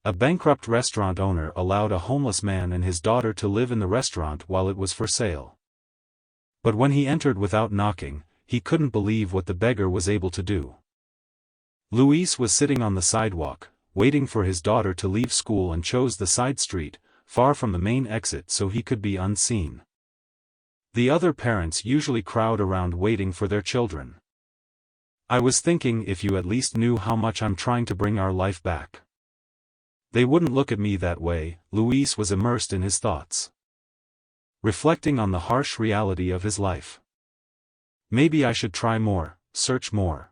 A bankrupt restaurant owner allowed a homeless man and his daughter to live in the restaurant while it was for sale. But when he entered without knocking, he couldn't believe what the beggar was able to do. Luis was sitting on the sidewalk, waiting for his daughter to leave school, and chose the side street, far from the main exit so he could be unseen. The other parents usually crowd around waiting for their children. "I was thinking if you at least knew how much I'm trying to bring our life back." They wouldn't look at me that way. Luis was immersed in his thoughts, reflecting on the harsh reality of his life. Maybe I should try more, search more.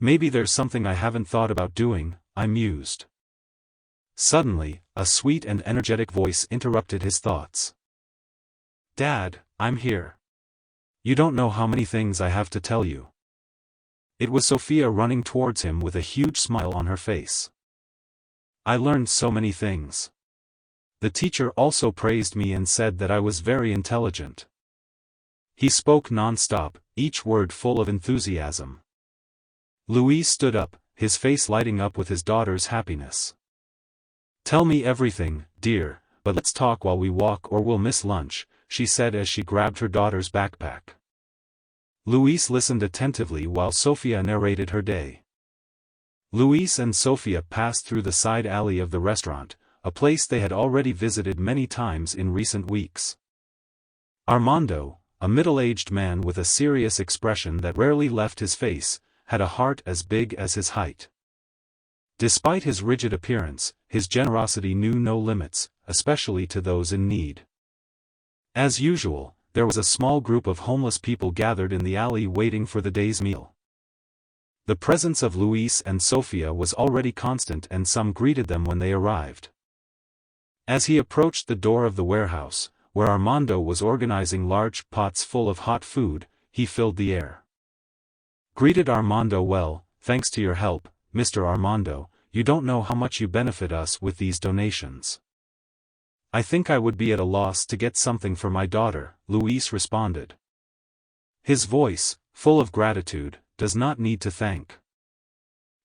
Maybe there's something I haven't thought about doing, I mused. Suddenly, a sweet and energetic voice interrupted his thoughts. "Dad, I'm here. You don't know how many things I have to tell you." It was Sophia running towards him with a huge smile on her face. "I learned so many things. The teacher also praised me and said that I was very intelligent." He spoke non-stop, each word full of enthusiasm. Luis stood up, his face lighting up with his daughter's happiness. "Tell me everything, dear, but let's talk while we walk or we'll miss lunch," she said as she grabbed her daughter's backpack. Luis listened attentively while Sophia narrated her day. Luis and Sophia passed through the side alley of the restaurant, a place they had already visited many times in recent weeks. Armando, a middle-aged man with a serious expression that rarely left his face, had a heart as big as his height. Despite his rigid appearance, his generosity knew no limits, especially to those in need. As usual, there was a small group of homeless people gathered in the alley waiting for the day's meal. The presence of Luis and Sophia was already constant, and some greeted them when they arrived. As he approached the door of the warehouse, where Armando was organizing large pots full of hot food, he filled the air. Greeted Armando. "Well, thanks to your help, Mr. Armando, you don't know how much you benefit us with these donations. I think I would be at a loss to get something for my daughter," Luis responded. His voice, full of gratitude, does not need to thank.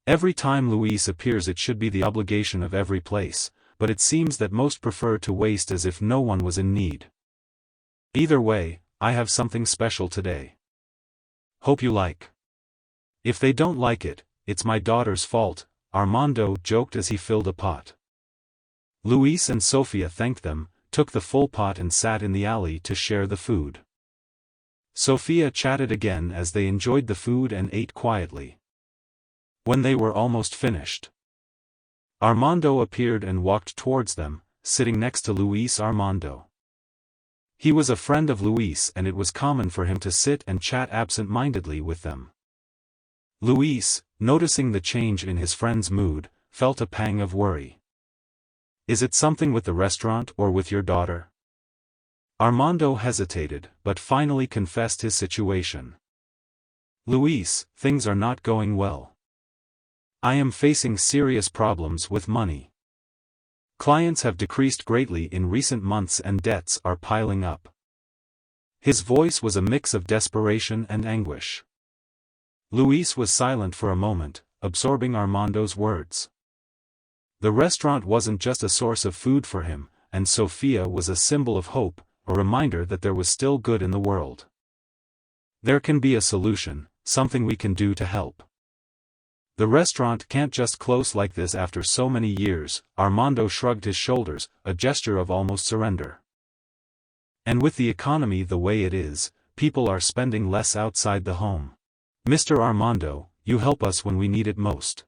Every time Luis appears it should be the obligation of every place, but it seems that most prefer to waste as if no one was in need. "Either way, I have something special today. Hope you like." "If they don't like it, it's my daughter's fault," Armando joked as he filled a pot. Luis and Sophia thanked them, took the full pot and sat in the alley to share the food. Sophia chatted again as they enjoyed the food and ate quietly. When they were almost finished, Armando appeared and walked towards them, sitting next to Luis. Armando. He was a friend of Luis and it was common for him to sit and chat absent-mindedly with them. Luis, noticing the change in his friend's mood, felt a pang of worry. "Is it something with the restaurant or with your daughter?" Armando hesitated, but finally confessed his situation. "Luis, things are not going well. I am facing serious problems with money. Clients have decreased greatly in recent months and debts are piling up." His voice was a mix of desperation and anguish. Luis was silent for a moment, absorbing Armando's words. The restaurant wasn't just a source of food for him, and Sophia was a symbol of hope, a reminder that there was still good in the world. "There can be a solution, something we can do to help. The restaurant can't just close like this after so many years." Armando shrugged his shoulders, a gesture of almost surrender. "And with the economy the way it is, people are spending less outside the home. Mr. Armando, you help us when we need it most.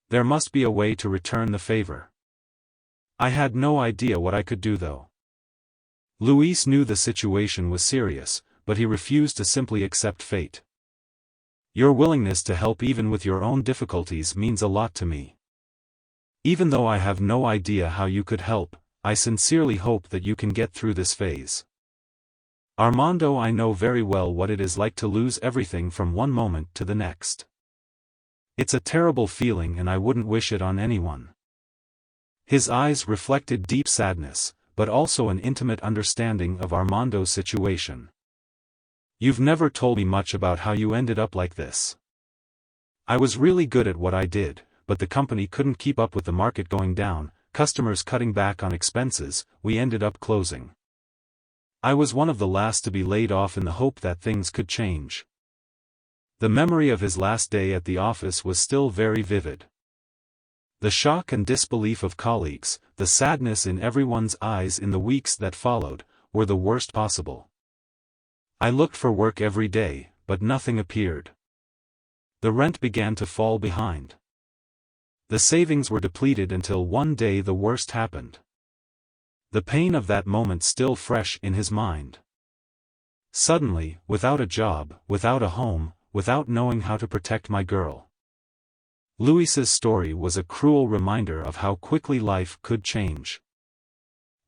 There must be a way to return the favor." "I had no idea what I could do though." Luis knew the situation was serious, but he refused to simply accept fate. "Your willingness to help even with your own difficulties means a lot to me. Even though I have no idea how you could help, I sincerely hope that you can get through this phase." "Armando, I know very well what it is like to lose everything from one moment to the next. It's a terrible feeling and I wouldn't wish it on anyone." His eyes reflected deep sadness, but also an intimate understanding of Armando's situation. "You've never told me much about how you ended up like this." "I was really good at what I did, but the company couldn't keep up with the market going down, customers cutting back on expenses. We ended up closing. I was one of the last to be laid off in the hope that things could change. The memory of his last day at the office was still very vivid. The shock and disbelief of colleagues, the sadness in everyone's eyes in the weeks that followed, were the worst possible. I looked for work every day, but nothing appeared. The rent began to fall behind. The savings were depleted until one day the worst happened. The pain of that moment still fresh in his mind. Suddenly, without a job, without a home, without knowing how to protect my girl. Luis's story was a cruel reminder of how quickly life could change.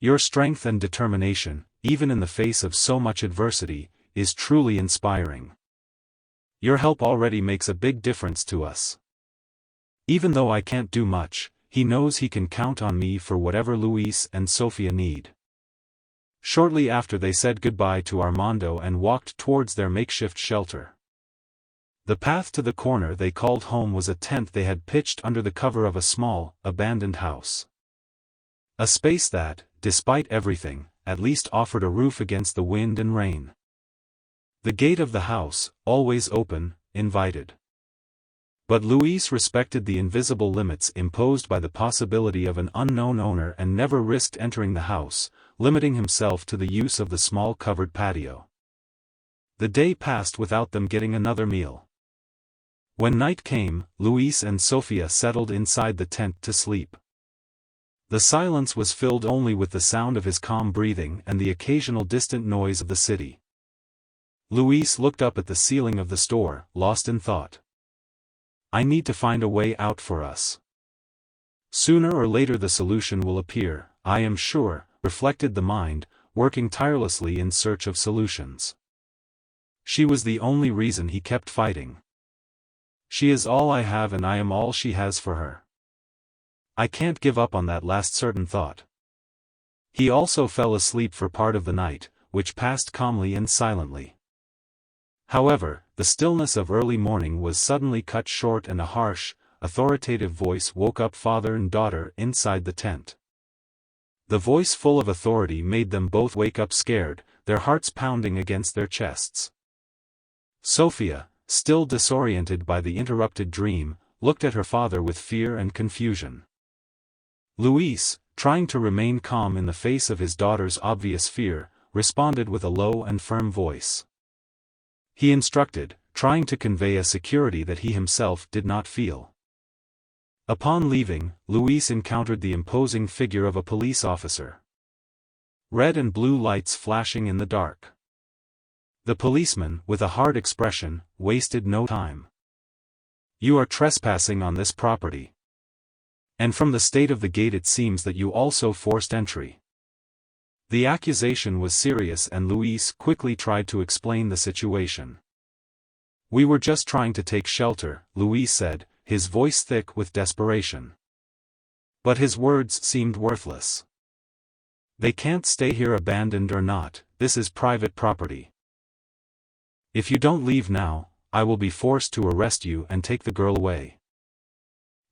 Your strength and determination, even in the face of so much adversity, is truly inspiring. Your help already makes a big difference to us. Even though I can't do much, he knows he can count on me for whatever Luis and Sofia need. Shortly after they said goodbye to Armando and walked towards their makeshift shelter. The path to the corner they called home was a tent they had pitched under the cover of a small, abandoned house. A space that, despite everything, at least offered a roof against the wind and rain. The gate of the house, always open, invited. But Luis respected the invisible limits imposed by the possibility of an unknown owner and never risked entering the house, limiting himself to the use of the small covered patio. The day passed without them getting another meal. When night came, Luis and Sofia settled inside the tent to sleep. The silence was filled only with the sound of his calm breathing and the occasional distant noise of the city. Luis looked up at the ceiling of the store, lost in thought. I need to find a way out for us. Sooner or later the solution will appear, I am sure, reflected the mind, working tirelessly in search of solutions. She was the only reason he kept fighting. She is all I have and I am all she has for her. I can't give up on that last certain thought. He also fell asleep for part of the night, which passed calmly and silently. However, the stillness of early morning was suddenly cut short and a harsh, authoritative voice woke up father and daughter inside the tent. The voice full of authority made them both wake up scared, their hearts pounding against their chests. Sofia, still disoriented by the interrupted dream, looked at her father with fear and confusion. Luis, trying to remain calm in the face of his daughter's obvious fear, responded with a low and firm voice. He instructed, trying to convey a security that he himself did not feel. Upon leaving, Luis encountered the imposing figure of a police officer. Red and blue lights flashing in the dark. The policeman, with a hard expression, wasted no time. You are trespassing on this property. And from the state of the gate it seems that you also forced entry. The accusation was serious and Luis quickly tried to explain the situation. We were just trying to take shelter, Luis said, his voice thick with desperation. But his words seemed worthless. They can't stay here abandoned or not, this is private property. If you don't leave now, I will be forced to arrest you and take the girl away.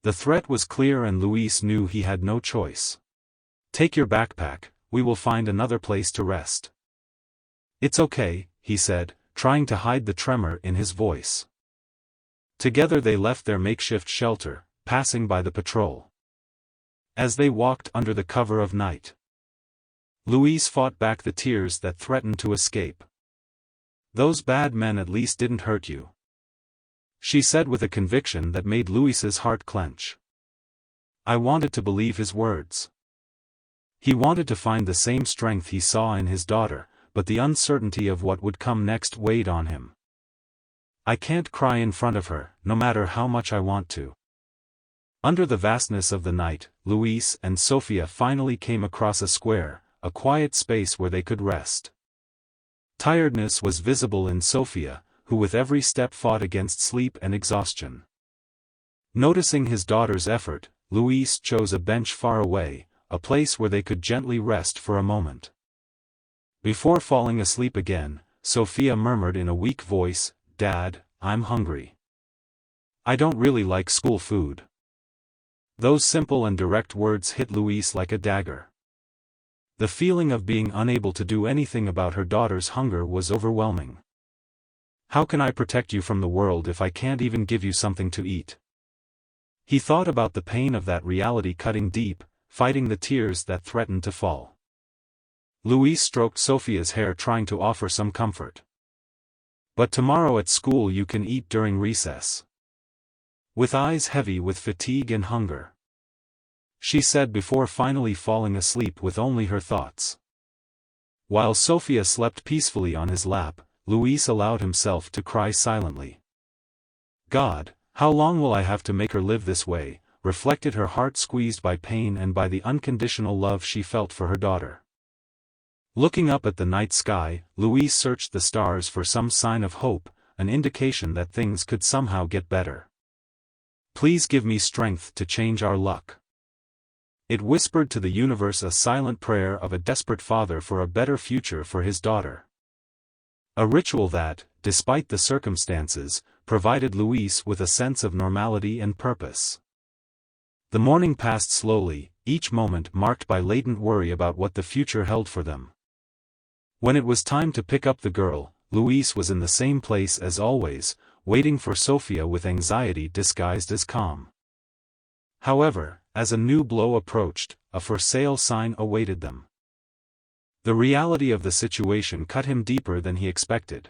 The threat was clear and Luis knew he had no choice. Take your backpack, we will find another place to rest. It's okay, he said, trying to hide the tremor in his voice. Together they left their makeshift shelter, passing by the patrol. As they walked under the cover of night, Luis fought back the tears that threatened to escape. Those bad men at least didn't hurt you, she said with a conviction that made Luis's heart clench. I wanted to believe his words. He wanted to find the same strength he saw in his daughter, but the uncertainty of what would come next weighed on him. I can't cry in front of her, no matter how much I want to. Under the vastness of the night, Luis and Sofia finally came across a square, a quiet space where they could rest. Tiredness was visible in Sofia, who with every step fought against sleep and exhaustion. Noticing his daughter's effort, Luis chose a bench far away, a place where they could gently rest for a moment. Before falling asleep again, Sofia murmured in a weak voice, Dad, I'm hungry. I don't really like school food. Those simple and direct words hit Louise like a dagger. The feeling of being unable to do anything about her daughter's hunger was overwhelming. How can I protect you from the world if I can't even give you something to eat? He thought about the pain of that reality cutting deep, fighting the tears that threatened to fall. Louise stroked Sophia's hair, trying to offer some comfort. But tomorrow at school you can eat during recess. With eyes heavy with fatigue and hunger, she said before finally falling asleep with only her thoughts. While Sophia slept peacefully on his lap, Louise allowed himself to cry silently. God, how long will I have to make her live this way? Reflected, her heart squeezed by pain and by the unconditional love she felt for her daughter. Looking up at the night sky, Louise searched the stars for some sign of hope, an indication that things could somehow get better. Please give me strength to change our luck. It whispered to the universe, a silent prayer of a desperate father for a better future for his daughter. A ritual that, despite the circumstances, provided Louise with a sense of normality and purpose. The morning passed slowly, each moment marked by latent worry about what the future held for them. When it was time to pick up the girl, Louise was in the same place as always, waiting for Sophia with anxiety disguised as calm. However, as a new blow approached, a for sale sign awaited them. The reality of the situation cut him deeper than he expected.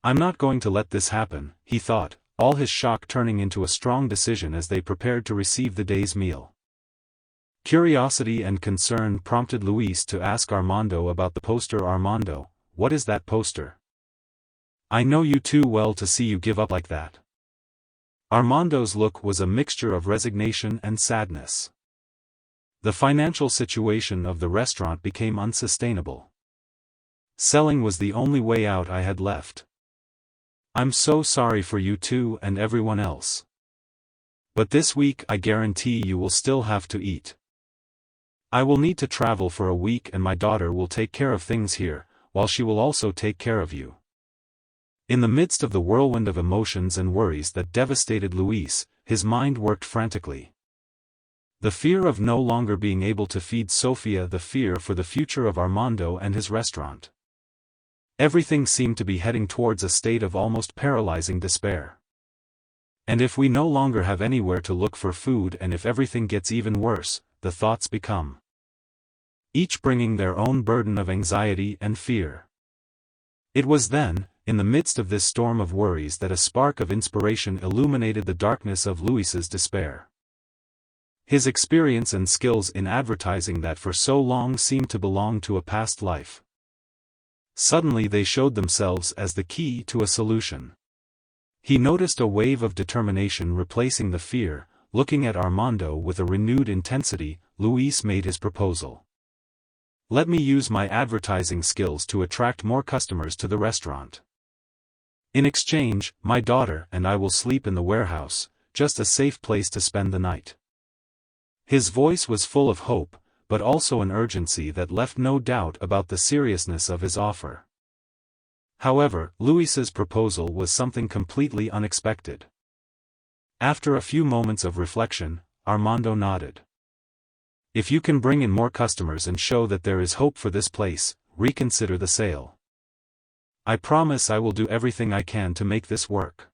I'm not going to let this happen, he thought, all his shock turning into a strong decision as they prepared to receive the day's meal. Curiosity and concern prompted Louise to ask Armando about the poster. Armando, what is that poster? I know you too well to see you give up like that. Armando's look was a mixture of resignation and sadness. The financial situation of the restaurant became unsustainable. Selling was the only way out I had left. I'm so sorry for you too and everyone else. But this week I guarantee you will still have to eat. I will need to travel for a week and my daughter will take care of things here, while she will also take care of you. In the midst of the whirlwind of emotions and worries that devastated Louise, his mind worked frantically. The fear of no longer being able to feed Sophia, the fear for the future of Armando and his restaurant. Everything seemed to be heading towards a state of almost paralyzing despair. And if we no longer have anywhere to look for food, and if everything gets even worse, the thoughts become. Each bringing their own burden of anxiety and fear. It was then, in the midst of this storm of worries, that a spark of inspiration illuminated the darkness of Louise's despair. His experience and skills in advertising that for so long seemed to belong to a past life. Suddenly they showed themselves as the key to a solution. He noticed a wave of determination replacing the fear. Looking at Armando with a renewed intensity, Louise made his proposal. Let me use my advertising skills to attract more customers to the restaurant. In exchange, my daughter and I will sleep in the warehouse, just a safe place to spend the night. His voice was full of hope, but also an urgency that left no doubt about the seriousness of his offer. However, Louise's proposal was something completely unexpected. After a few moments of reflection, Armando nodded. If you can bring in more customers and show that there is hope for this place, reconsider the sale. I promise I will do everything I can to make this work.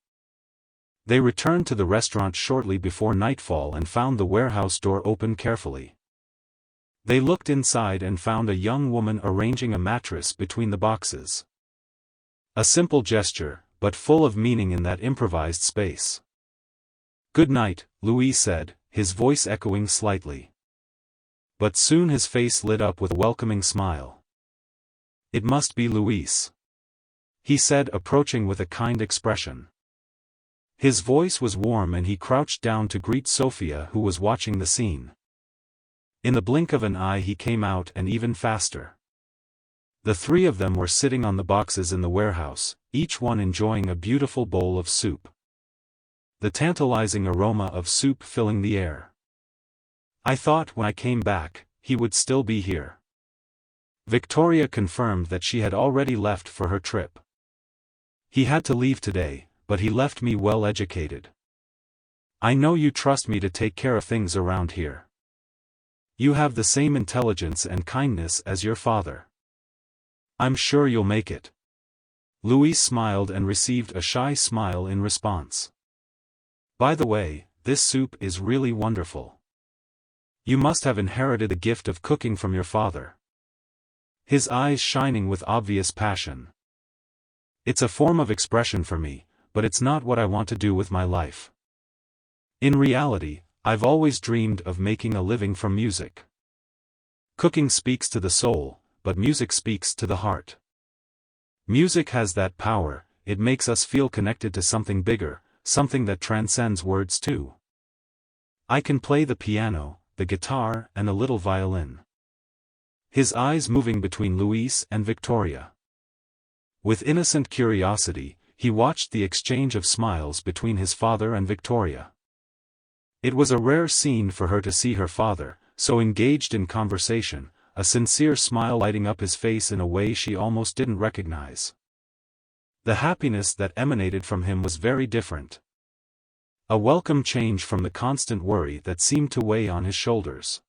They returned to the restaurant shortly before nightfall and found the warehouse door open carefully. They looked inside and found a young woman arranging a mattress between the boxes. A simple gesture, but full of meaning in that improvised space. Good night, Louise said, his voice echoing slightly. But soon his face lit up with a welcoming smile. It must be Louise, he said, approaching with a kind expression. His voice was warm and he crouched down to greet Sophia, who was watching the scene. In the blink of an eye he came out, and even faster. The three of them were sitting on the boxes in the warehouse, each one enjoying a beautiful bowl of soup. The tantalizing aroma of soup filling the air. I thought when I came back, he would still be here. Victoria confirmed that she had already left for her trip. He had to leave today, but he left me well educated. I know you trust me to take care of things around here. You have the same intelligence and kindness as your father. I'm sure you'll make it. Luis smiled and received a shy smile in response. By the way, this soup is really wonderful. You must have inherited the gift of cooking from your father. His eyes shining with obvious passion. It's a form of expression for me, but it's not what I want to do with my life. In reality, I've always dreamed of making a living from music. Cooking speaks to the soul, but music speaks to the heart. Music has that power, it makes us feel connected to something bigger, something that transcends words too. I can play the piano, the guitar, and a little violin. His eyes moving between Luis and Victoria. With innocent curiosity, he watched the exchange of smiles between his father and Victoria. It was a rare scene for her to see her father, so engaged in conversation, a sincere smile lighting up his face in a way she almost didn't recognize. The happiness that emanated from him was very different. A welcome change from the constant worry that seemed to weigh on his shoulders.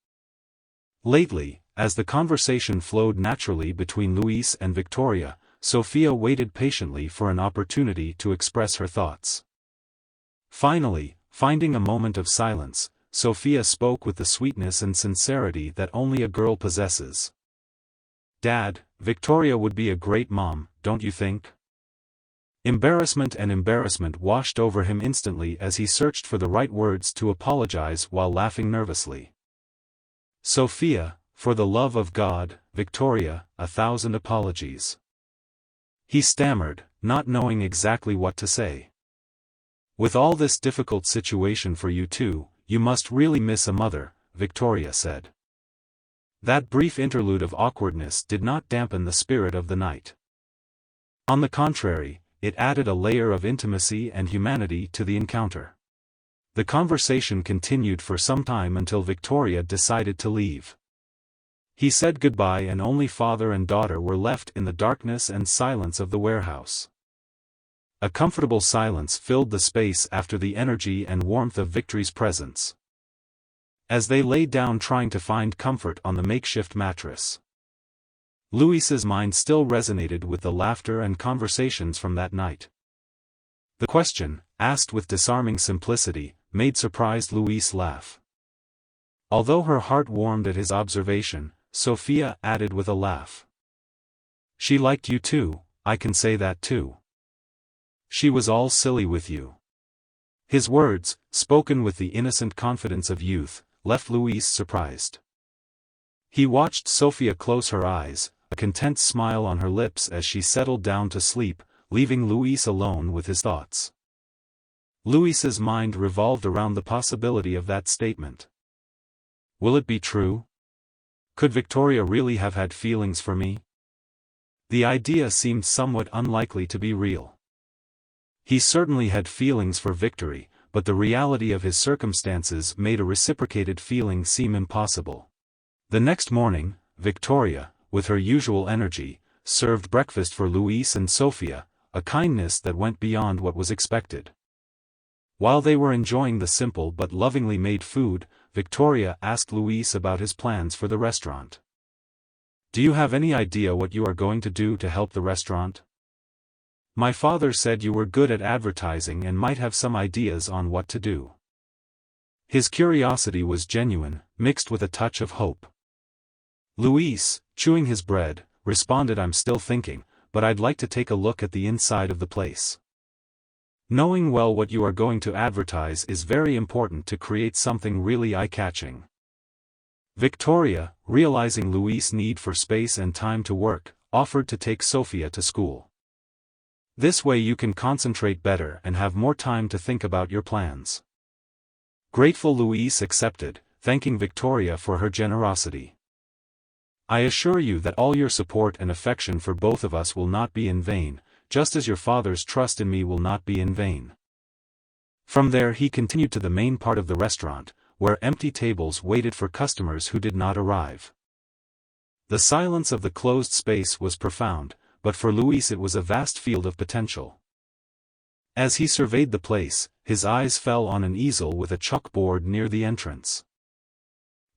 Lately, as the conversation flowed naturally between Luis and Victoria, Sophia waited patiently for an opportunity to express her thoughts. Finally, finding a moment of silence, Sophia spoke with the sweetness and sincerity that only a girl possesses. "Dad, Victoria would be a great mom, don't you think?" Embarrassment washed over him instantly as he searched for the right words to apologize while laughing nervously. "Sophia, for the love of God, Victoria, 1,000 apologies." He stammered, not knowing exactly what to say. "With all this difficult situation for you two, you must really miss a mother," Victoria said. That brief interlude of awkwardness did not dampen the spirit of the night. On the contrary, it added a layer of intimacy and humanity to the encounter. The conversation continued for some time until Victoria decided to leave. He said goodbye and only father and daughter were left in the darkness and silence of the warehouse. A comfortable silence filled the space after the energy and warmth of Victory's presence. As they lay down trying to find comfort on the makeshift mattress, Luis's mind still resonated with the laughter and conversations from that night. The question, asked with disarming simplicity, made surprised Luis laugh. Although her heart warmed at his observation, Sophia added with a laugh. "She liked you too, I can say that too. She was all silly with you." His words, spoken with the innocent confidence of youth, left Luis surprised. He watched Sophia close her eyes, a content smile on her lips as she settled down to sleep, leaving Luis alone with his thoughts. Luis's mind revolved around the possibility of that statement. Will it be true? Could Victoria really have had feelings for me? The idea seemed somewhat unlikely to be real. He certainly had feelings for Victory, but the reality of his circumstances made a reciprocated feeling seem impossible. The next morning, Victoria, with her usual energy, served breakfast for Luis and Sophia, a kindness that went beyond what was expected. While they were enjoying the simple but lovingly made food, Victoria asked Luis about his plans for the restaurant. "Do you have any idea what you are going to do to help the restaurant? My father said you were good at advertising and might have some ideas on what to do." His curiosity was genuine, mixed with a touch of hope. Luis, chewing his bread, responded, "I'm still thinking, but I'd like to take a look at the inside of the place. Knowing well what you are going to advertise is very important to create something really eye-catching." Victoria, realizing Luis' need for space and time to work, offered to take Sophia to school. "This way you can concentrate better and have more time to think about your plans." Grateful Luis accepted, thanking Victoria for her generosity. "I assure you that all your support and affection for both of us will not be in vain, just as your father's trust in me will not be in vain." From there he continued to the main part of the restaurant, where empty tables waited for customers who did not arrive. The silence of the closed space was profound, but for Luis it was a vast field of potential. As he surveyed the place, his eyes fell on an easel with a chalkboard near the entrance.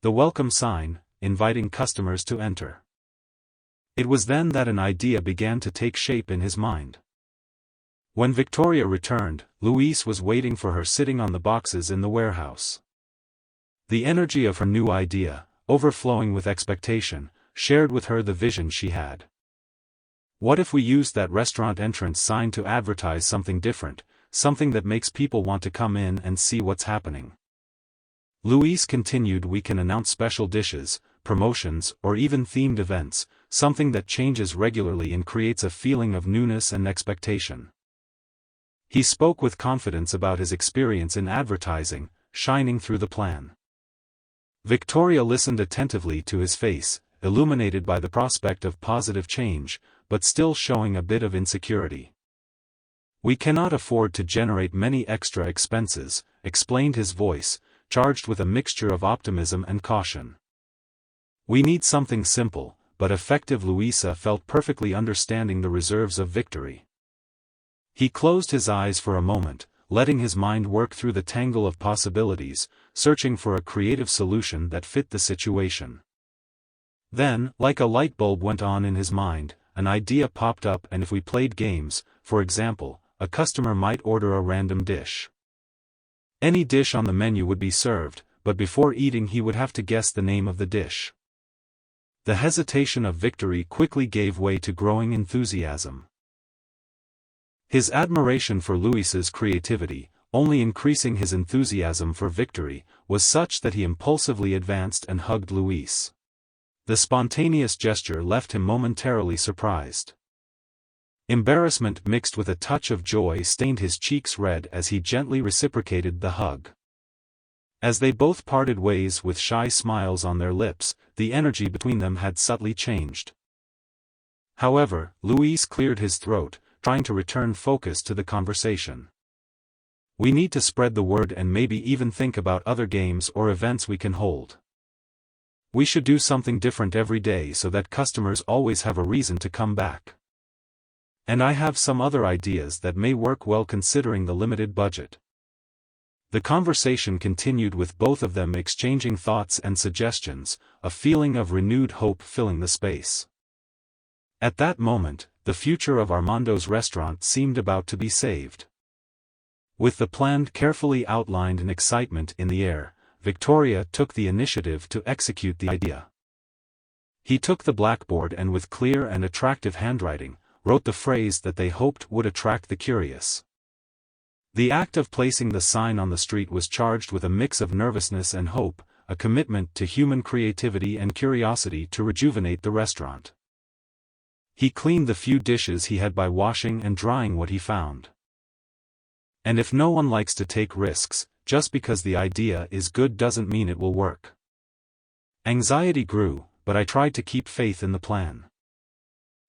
The welcome sign, inviting customers to enter. It was then that an idea began to take shape in his mind. When Victoria returned, Luis was waiting for her sitting on the boxes in the warehouse. The energy of her new idea, overflowing with expectation, shared with her the vision she had. What if we used that restaurant entrance sign to advertise something different, something that makes people want to come in and see what's happening? Luis continued, we can announce special dishes, promotions, or even themed events, something that changes regularly and creates a feeling of newness and expectation. He spoke with confidence about his experience in advertising, shining through the plan. Victoria listened attentively to his face, illuminated by the prospect of positive change, but still showing a bit of insecurity. We cannot afford to generate many extra expenses, explained his voice, charged with a mixture of optimism and caution. We need something simple, but effective. Luisa felt perfectly understanding the reserves of Victory. He closed his eyes for a moment, letting his mind work through the tangle of possibilities, searching for a creative solution that fit the situation. Then, like a light bulb went on in his mind, an idea popped up. And if we played games, for example, a customer might order a random dish. Any dish on the menu would be served, but before eating he would have to guess the name of the dish. The hesitation of Victory quickly gave way to growing enthusiasm. His admiration for Luis's creativity, only increasing his enthusiasm for Victory, was such that he impulsively advanced and hugged Luis. The spontaneous gesture left him momentarily surprised. Embarrassment mixed with a touch of joy stained his cheeks red as he gently reciprocated the hug. As they both parted ways with shy smiles on their lips, the energy between them had subtly changed. However, Luis cleared his throat, trying to return focus to the conversation. We need to spread the word and maybe even think about other games or events we can hold. We should do something different every day so that customers always have a reason to come back. And I have some other ideas that may work well considering the limited budget. The conversation continued with both of them exchanging thoughts and suggestions, a feeling of renewed hope filling the space. At that moment, the future of Armando's restaurant seemed about to be saved. With the plan carefully outlined and excitement in the air, Victoria took the initiative to execute the idea. He took the blackboard and with clear and attractive handwriting, wrote the phrase that they hoped would attract the curious. The act of placing the sign on the street was charged with a mix of nervousness and hope, a commitment to human creativity and curiosity to rejuvenate the restaurant. He cleaned the few dishes he had by washing and drying what he found. And if no one likes to take risks, just because the idea is good doesn't mean it will work. Anxiety grew, but I tried to keep faith in the plan.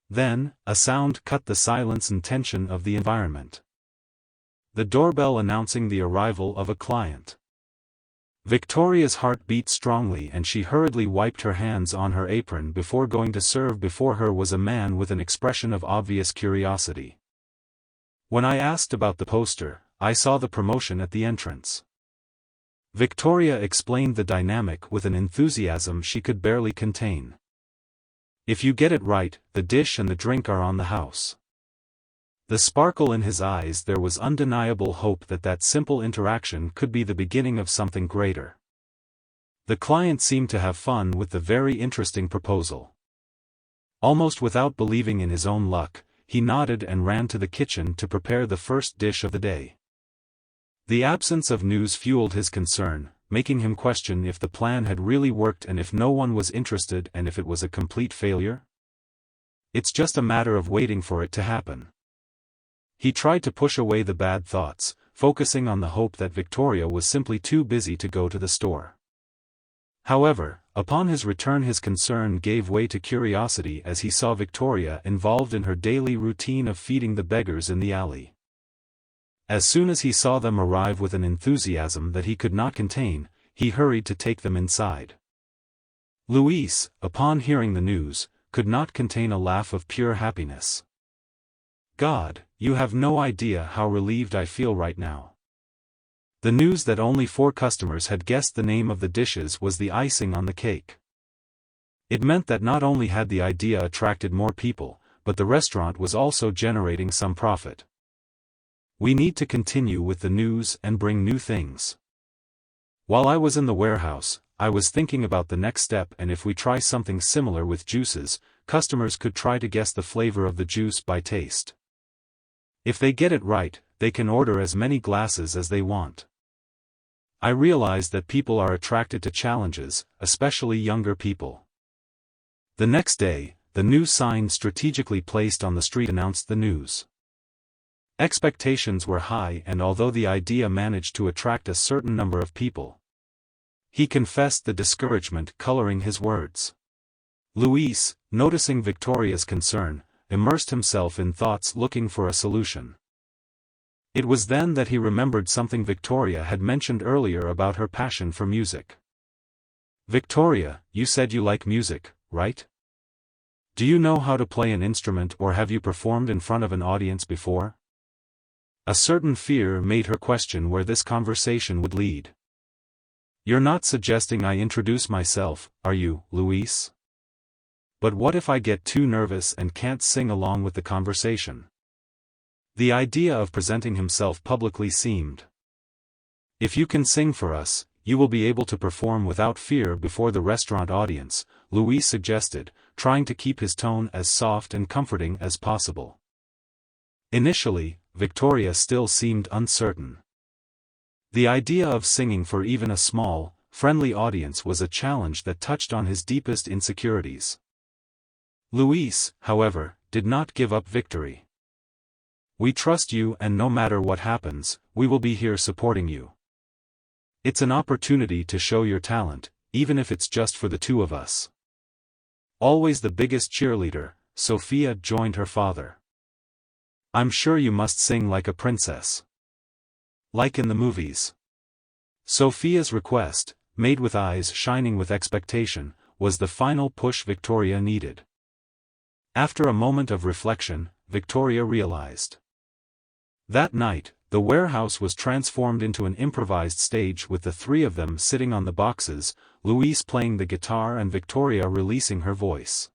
Then, a sound cut the silence and tension of the environment. The doorbell announcing the arrival of a client. Victoria's heart beat strongly and she hurriedly wiped her hands on her apron before going to serve. Before her was a man with an expression of obvious curiosity. When I asked about the poster, I saw the promotion at the entrance. Victoria explained the dynamic with an enthusiasm she could barely contain. If you get it right, the dish and the drink are on the house. The sparkle in his eyes, there was undeniable hope that that simple interaction could be the beginning of something greater. The client seemed to have fun with the very interesting proposal. Almost without believing in his own luck, he nodded and ran to the kitchen to prepare the first dish of the day. The absence of news fueled his concern, making him question if the plan had really worked and if no one was interested and if it was a complete failure. It's just a matter of waiting for it to happen. He tried to push away the bad thoughts, focusing on the hope that Victoria was simply too busy to go to the store. However, upon his return his concern gave way to curiosity as he saw Victoria involved in her daily routine of feeding the beggars in the alley. As soon as he saw them arrive with an enthusiasm that he could not contain, he hurried to take them inside. Luis, upon hearing the news, could not contain a laugh of pure happiness. God, you have no idea how relieved I feel right now." The news that only 4 customers had guessed the name of the dishes was the icing on the cake. It meant that not only had the idea attracted more people, but the restaurant was also generating some profit. "We need to continue with the news and bring new things." While I was in the warehouse, I was thinking about the next step, and if we try something similar with juices, customers could try to guess the flavor of the juice by taste. If they get it right, they can order as many glasses as they want. I realized that people are attracted to challenges, especially younger people. The next day, the new sign strategically placed on the street announced the news. Expectations were high, and although the idea managed to attract a certain number of people, he confessed the discouragement coloring his words. Luis, noticing Victoria's concern, immersed himself in thoughts looking for a solution. It was then that he remembered something Victoria had mentioned earlier about her passion for music. "Victoria, you said you like music, right? Do you know how to play an instrument, or have you performed in front of an audience before?" A certain fear made her question where this conversation would lead. "You're not suggesting I introduce myself, are you, Luis? But what if I get too nervous and can't sing along with the conversation?" The idea of presenting himself publicly seemed. "If you can sing for us, you will be able to perform without fear before the restaurant audience," Luis suggested, trying to keep his tone as soft and comforting as possible. Initially, Victoria still seemed uncertain. The idea of singing for even a small, friendly audience was a challenge that touched on his deepest insecurities. Luis, however, did not give up victory. "We trust you, and no matter what happens, we will be here supporting you. It's an opportunity to show your talent, even if it's just for the 2 of us." Always the biggest cheerleader, Sophia joined her father. "I'm sure you must sing like a princess. Like in the movies." Sophia's request, made with eyes shining with expectation, was the final push Victoria needed. After a moment of reflection, Victoria realized. That night, the warehouse was transformed into an improvised stage with the 3 of them sitting on the boxes, Luis playing the guitar and Victoria releasing her voice.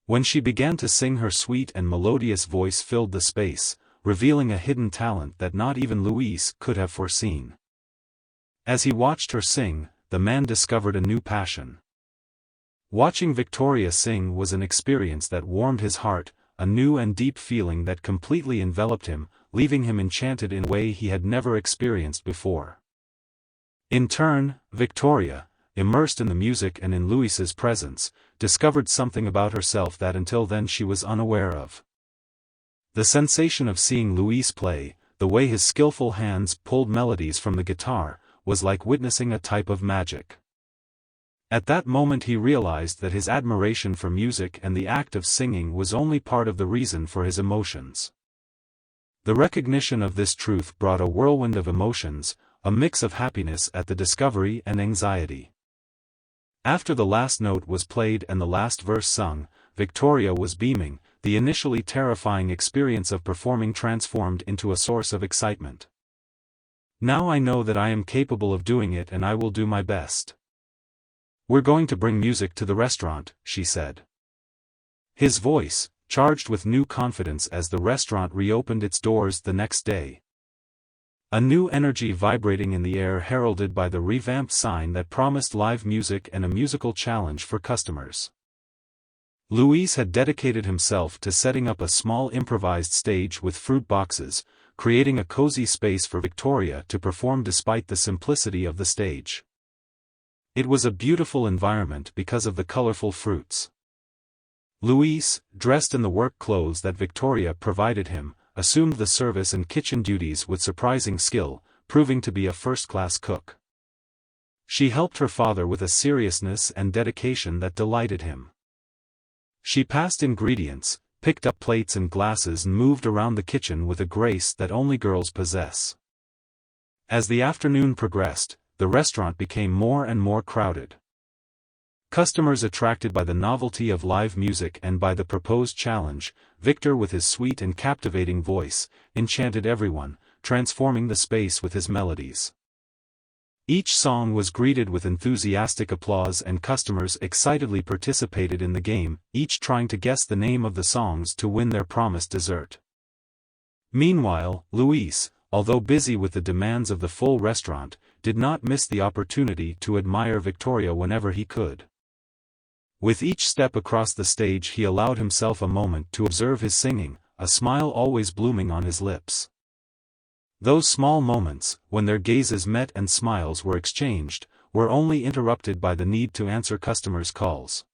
When she began to sing, her sweet and melodious voice filled the space, revealing a hidden talent that not even Luis could have foreseen. As he watched her sing, the man discovered a new passion. Watching Victoria sing was an experience that warmed his heart, a new and deep feeling that completely enveloped him, leaving him enchanted in a way he had never experienced before. In turn, Victoria, immersed in the music and in Luis's presence, discovered something about herself that until then she was unaware of. The sensation of seeing Luis play, the way his skillful hands pulled melodies from the guitar, was like witnessing a type of magic. At that moment he realized that his admiration for music and the act of singing was only part of the reason for his emotions. The recognition of this truth brought a whirlwind of emotions, a mix of happiness at the discovery and anxiety. After the last note was played and the last verse sung, Victoria was beaming, the initially terrifying experience of performing transformed into a source of excitement. "Now I know that I am capable of doing it, and I will do my best. We're going to bring music to the restaurant," she said. His voice, charged with new confidence as the restaurant reopened its doors the next day. A new energy vibrating in the air, heralded by the revamped sign that promised live music and a musical challenge for customers. Luis had dedicated himself to setting up a small improvised stage with fruit boxes, creating a cozy space for Victoria to perform despite the simplicity of the stage. It was a beautiful environment because of the colorful fruits. Luis, dressed in the work clothes that Victoria provided him, assumed the service and kitchen duties with surprising skill, proving to be a first-class cook. She helped her father with a seriousness and dedication that delighted him. She passed ingredients, picked up plates and glasses, and moved around the kitchen with a grace that only girls possess. As the afternoon progressed, the restaurant became more and more crowded. Customers attracted by the novelty of live music and by the proposed challenge, Victor with his sweet and captivating voice, enchanted everyone, transforming the space with his melodies. Each song was greeted with enthusiastic applause and customers excitedly participated in the game, each trying to guess the name of the songs to win their promised dessert. Meanwhile, Luis, although busy with the demands of the full restaurant, did not miss the opportunity to admire Victoria whenever he could. With each step across the stage he allowed himself a moment to observe his singing, a smile always blooming on his lips. Those small moments, when their gazes met and smiles were exchanged, were only interrupted by the need to answer customers' calls.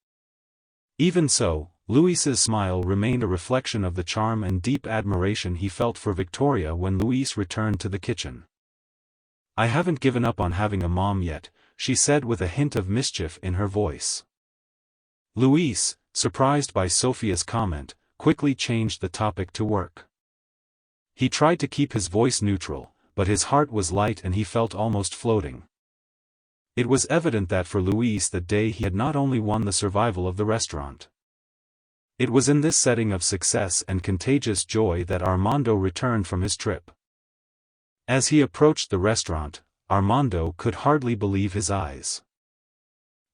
Even so, Luis's smile remained a reflection of the charm and deep admiration he felt for Victoria when Luis returned to the kitchen. "I haven't given up on having a mom yet," she said with a hint of mischief in her voice. Luis, surprised by Sophia's comment, quickly changed the topic to work. He tried to keep his voice neutral, but his heart was light and he felt almost floating. It was evident that for Luis that day he had not only won the survival of the restaurant. It was in this setting of success and contagious joy that Armando returned from his trip. As he approached the restaurant, Armando could hardly believe his eyes.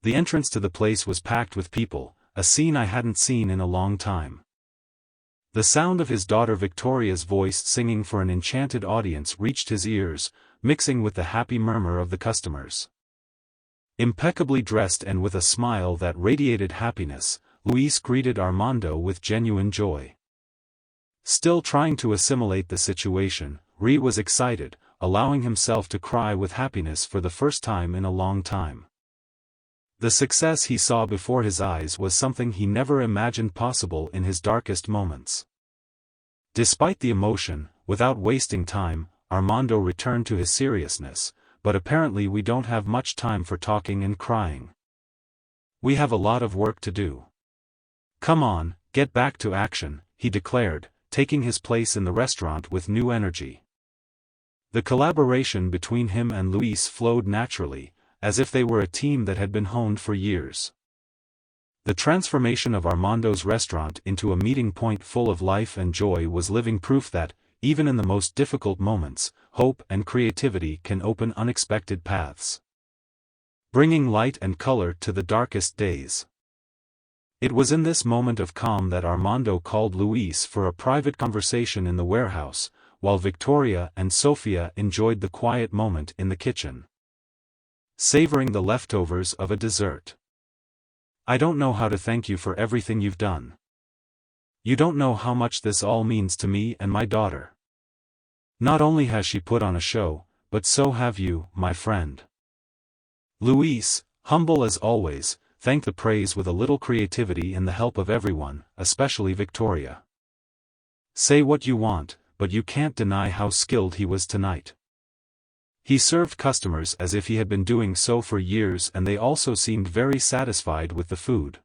The entrance to the place was packed with people, a scene I hadn't seen in a long time. The sound of his daughter Victoria's voice singing for an enchanted audience reached his ears, mixing with the happy murmur of the customers. Impeccably dressed and with a smile that radiated happiness, Luis greeted Armando with genuine joy. Still trying to assimilate the situation, Ree was excited, allowing himself to cry with happiness for the first time in a long time. The success he saw before his eyes was something he never imagined possible in his darkest moments. Despite the emotion, without wasting time, Armando returned to his seriousness, "But apparently we don't have much time for talking and crying. We have a lot of work to do. Come on, get back to action," he declared, taking his place in the restaurant with new energy. The collaboration between him and Luis flowed naturally, as if they were a team that had been honed for years. The transformation of Armando's restaurant into a meeting point full of life and joy was living proof that, even in the most difficult moments, hope and creativity can open unexpected paths, bringing light and color to the darkest days. It was in this moment of calm that Armando called Luis for a private conversation in the warehouse, while Victoria and Sofia enjoyed the quiet moment in the kitchen, savoring the leftovers of a dessert. "I don't know how to thank you for everything you've done. You don't know how much this all means to me and my daughter. Not only has she put on a show, but so have you, my friend." Luis, humble as always, thanked the praise with a little creativity and the help of everyone, especially Victoria. "Say what you want, but you can't deny how skilled he was tonight. He served customers as if he had been doing so for years and they also seemed very satisfied with the food.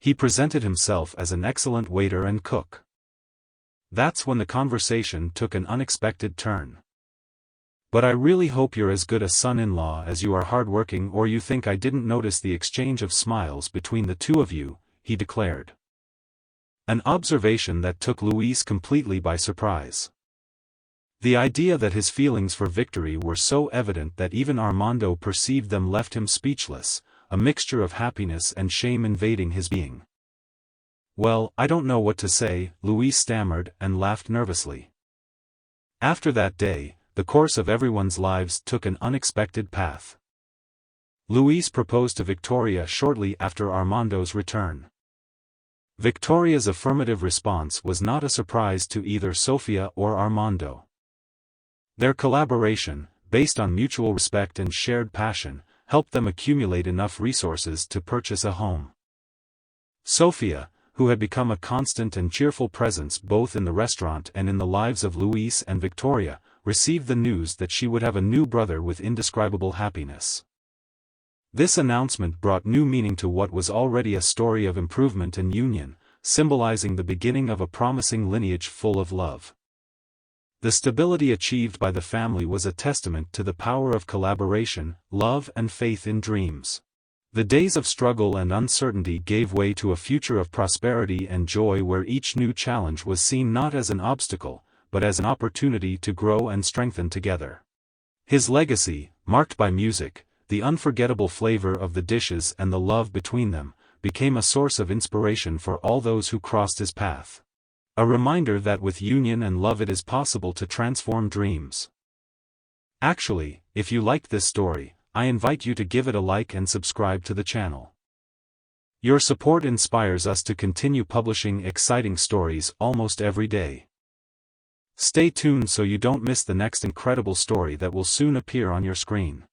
He presented himself as an excellent waiter and cook." That's when the conversation took an unexpected turn. "But I really hope you're as good a son-in-law as you are hardworking, or you think I didn't notice the exchange of smiles between the two of you," he declared. An observation that took Luis completely by surprise. The idea that his feelings for Victory were so evident that even Armando perceived them left him speechless, a mixture of happiness and shame invading his being. "Well, I don't know what to say," Luis stammered and laughed nervously. After that day, the course of everyone's lives took an unexpected path. Luis proposed to Victoria shortly after Armando's return. Victoria's affirmative response was not a surprise to either Sofia or Armando. Their collaboration, based on mutual respect and shared passion, helped them accumulate enough resources to purchase a home. Sofia, who had become a constant and cheerful presence both in the restaurant and in the lives of Luis and Victoria, received the news that she would have a new brother with indescribable happiness. This announcement brought new meaning to what was already a story of improvement and union, symbolizing the beginning of a promising lineage full of love. The stability achieved by the family was a testament to the power of collaboration, love and faith in dreams. The days of struggle and uncertainty gave way to a future of prosperity and joy where each new challenge was seen not as an obstacle, but as an opportunity to grow and strengthen together. His legacy, marked by music, the unforgettable flavor of the dishes and the love between them, became a source of inspiration for all those who crossed his path. A reminder that with union and love it is possible to transform dreams. Actually, if you liked this story, I invite you to give it a like and subscribe to the channel. Your support inspires us to continue publishing exciting stories almost every day. Stay tuned so you don't miss the next incredible story that will soon appear on your screen.